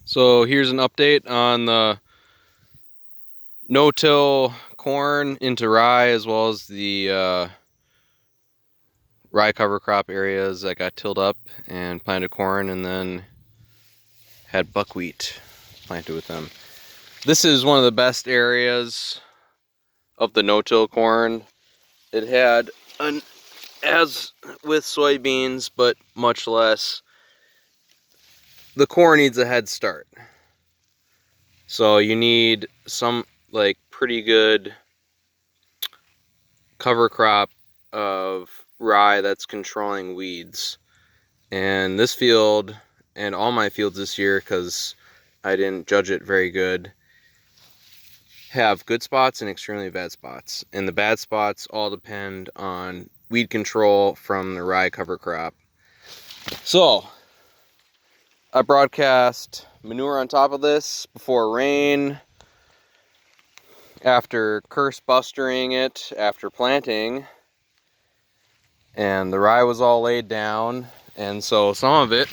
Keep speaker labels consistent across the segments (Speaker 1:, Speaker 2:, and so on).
Speaker 1: So here's an update on the no-till corn into rye, as well as the rye cover crop areas that got tilled up and planted corn, and then had buckwheat planted with them. This is one of the best areas of the no-till corn. It had as with soybeans, but much less. The corn needs a head start. So you need some pretty good cover crop of rye that's controlling weeds. And this field and all my fields this year, because I didn't judge it very good, have good spots and extremely bad spots. And the bad spots all depend on weed control from the rye cover crop. So I broadcast manure on top of this before rain, after curse bustering it after planting, and the rye was all laid down, and so some of it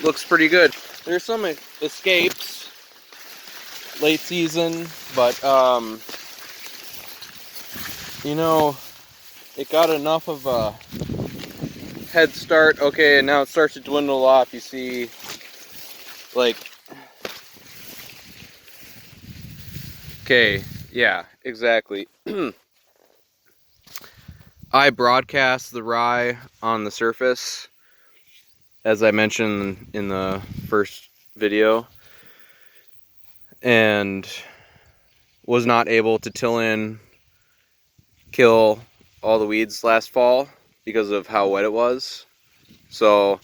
Speaker 1: looks pretty good. There's some escapes late season, but you know, it got enough of a head start. Okay, and now it starts to dwindle off. You see, okay, yeah, exactly. I broadcast the rye on the surface, as I mentioned in the first video, and was not able to till in, kill all the weeds last fall because of how wet it was. So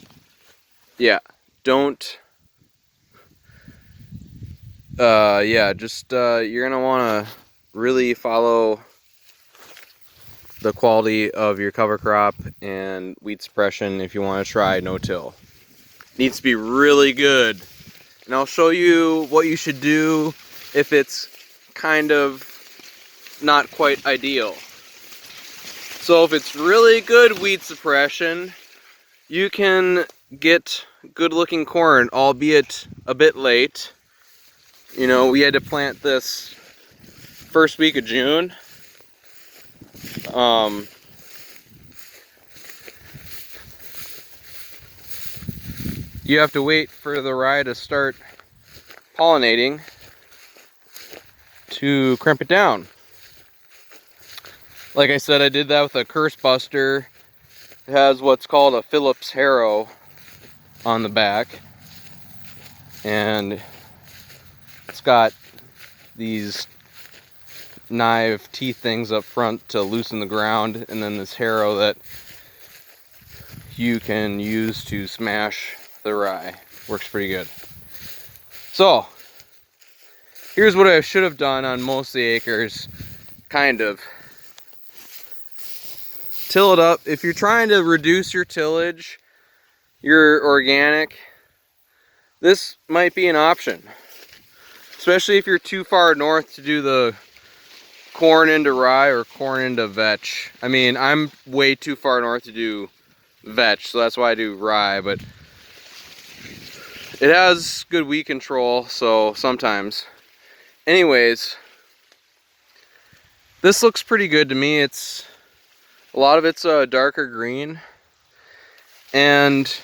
Speaker 1: yeah, don't you're gonna want to really follow the quality of your cover crop and weed suppression if you want to try no-till. Needs to be really good. And I'll show you what you should do if it's kind of not quite ideal. So if it's really good weed suppression, you can get good looking corn, albeit a bit late. You know, we had to plant this first week of June. You have to wait for the rye to start pollinating to crimp it down. Like I said, I did that with a curse buster. It has what's called a Phillips harrow on the back, and it's got these knife teeth things up front to loosen the ground, and then this harrow that you can use to smash the rye. Works pretty good. So here's what I should have done on most of the acres. Kind of till it up. If you're trying to reduce your tillage, your organic, this might be an option, especially if you're too far north to do the corn into rye or corn into vetch. I mean, I'm way too far north to do vetch, so that's why I do rye, but it has good weed control, so sometimes. Anyways, this looks pretty good to me. It's a lot of it's a darker green, and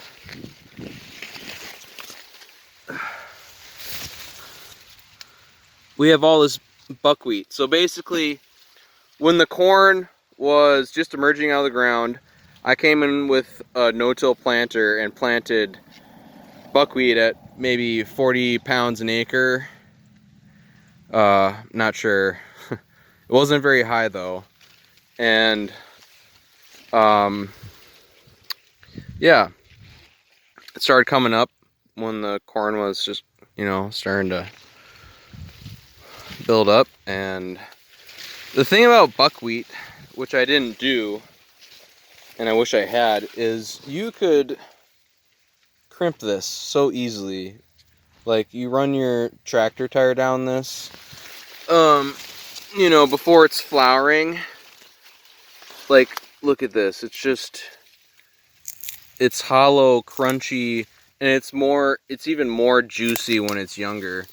Speaker 1: we have all this buckwheat. So basically, when the corn was just emerging out of the ground, I came in with a no-till planter and planted buckwheat at maybe 40 pounds an acre. Not sure. It wasn't very high though. And yeah, it started coming up when the corn was just, starting to build up. And the thing about buckwheat, which I didn't do, and I wish I had, is you could crimp this so easily. Like, you run your tractor tire down this, before it's flowering. Like, look at this. It's hollow, crunchy, and it's even more juicy when it's younger.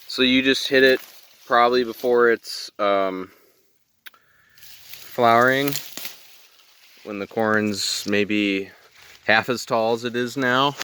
Speaker 1: So you just hit it probably before it's flowering, when the corn's maybe half as tall as it is now.